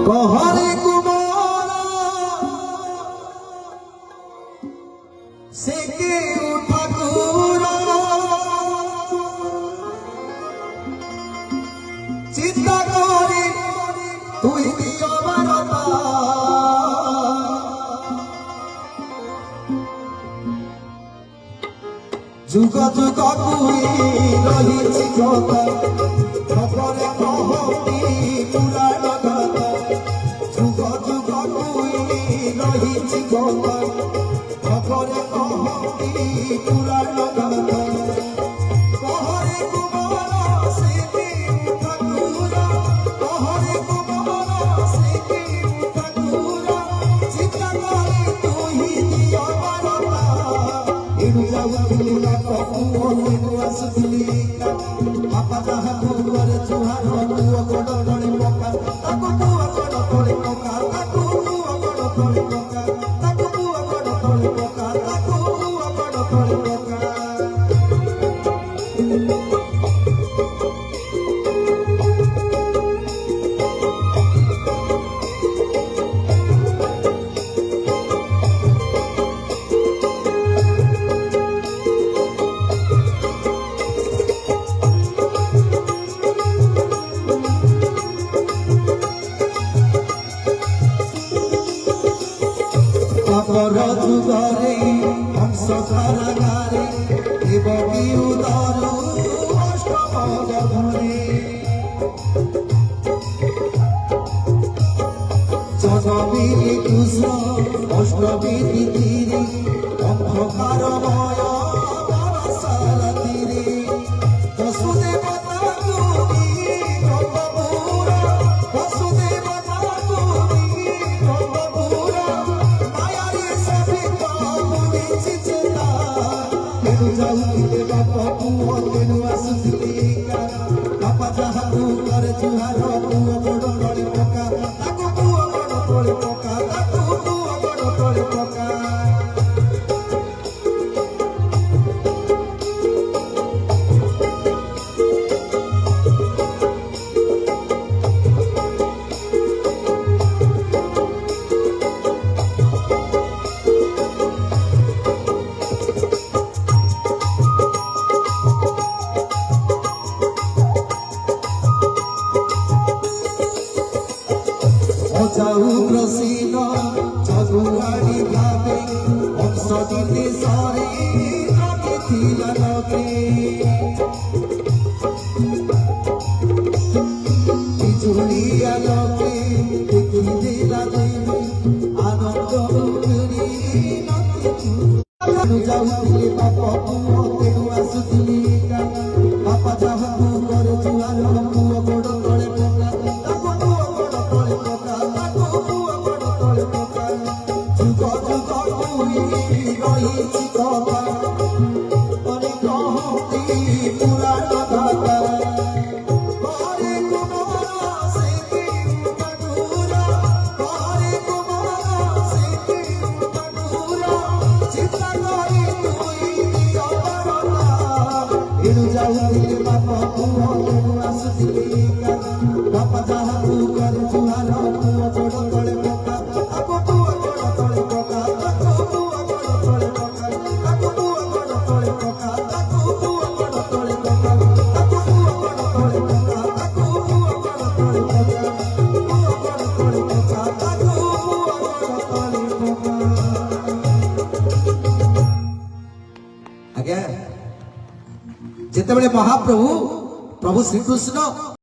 कहरे कुमारा से के ठाकुरा चिंता करे तुई दियो बरता जुग जुग तुई रही কথা খবরে কহতি পুরাণ গাথা যুগ যুগ তুই রহিছি কথা খবরে কহতি পুরাণ গাথা কহরে কুমার সেকে ঠাকুরা কহরে কুমার সেকে ঠাকুরা চিন্তা করে তুই দিও বারতা এড়ু যাউଥିଲି না কপু অনেকু আসুଥିଲି বাপা যাহাକୁ করে চুহার তুয় বড় ডরে পকা তাকু তুয় বড় ডরে পকা তাকু তুয় বড় ডরে পকা তাকু তুয় বড় ডরে পকা তাকু তুয় বড় ডরে পকা যুগরে হংস কারাগারে দেবকী উদর অষ্টম গধরে জনমী কৃষ্ণ অষ্টমী তিথিরে অন্ধকারময় বনসার তীরে বসুদেব যাউଥିଲେ ବାପ ପୁଅ ତେଣୁ ଆସୁଥିଲି ବାପା ଯାହାକୁ କରେ ଚୁହାର ପୁଅ ବଡ଼ ତଳେ ପକା ତାକୁ ପୁଅ ବଡ଼ ତଳେ ପକା ତାକୁ ପୁଅ ବଡ଼ ତଳେ ପକା যাও প্রসীন চগুয়ারি ভাবে অংশটিতে সরে রাখিছিল নকে বিজুলিয়া লোকে দেখিলে রাজনী আনন্দ মুকুরি যাউଥିଲେ বাপ পুଅ তেଣୁ ଆସୁଥିଲି ବାପା ଯାହାକୁ করে ଚୁହାର ପୁଅ ବଡ଼ ତଳେ ପକା ତାକୁ ପୁଅ ବଡ଼ ତଳେ ପକା ତାକୁ ପୁଅ ବଡ଼ ତଳେ ପକା ଯୁଗ ଯୁଗ ତୁଇ ରହିଛି କଥା ପରେ କହନ୍ତି ପୁରାଣ ଗାଥା କହରେ କୁମାର ସେକେ ଠାକୁରା କହରେ କୁମାର ସେକେ ଠାକୁରା ଚିନ୍ତା କରି ତୁଇ ଦିଅ ବରତା ଏଣୁ ଯାଉଥିଲେ ବାପ ପୁଅ ତେଣୁ ଆସୁଥିଲି ବାପା ଯାହାକୁ କରେ ଚୁହାର ପୁଅ ବଡ଼ ତଳେ ପକା ତାକୁ ପୁଅ ବଡ଼ ତଳେ ପକା ତାକୁ ପୁଅ ବଡ଼ ତଳେ ପକା ତାକୁ ପୁଅ ବଡ଼ ତଳେ ପକା ତାକୁ ପୁଅ ବଡ଼ ତଳେ ପକା ତାକୁ ପୁଅ ବଡ଼ ତଳେ ପକା ତାକୁ ପୁଅ ବଡ଼ ତଳେ ପକା ପୁଅ ବଡ଼ ତଳେ ପକା ତାକୁ ପୁଅ ବଡ଼ ତଳେ ପକା। ଆଜ୍ଞା ଯେତେବେଳେ ମହାପ୍ରଭୁ ପ୍ରଭୁ ଶ୍ରୀକୃଷ୍ଣ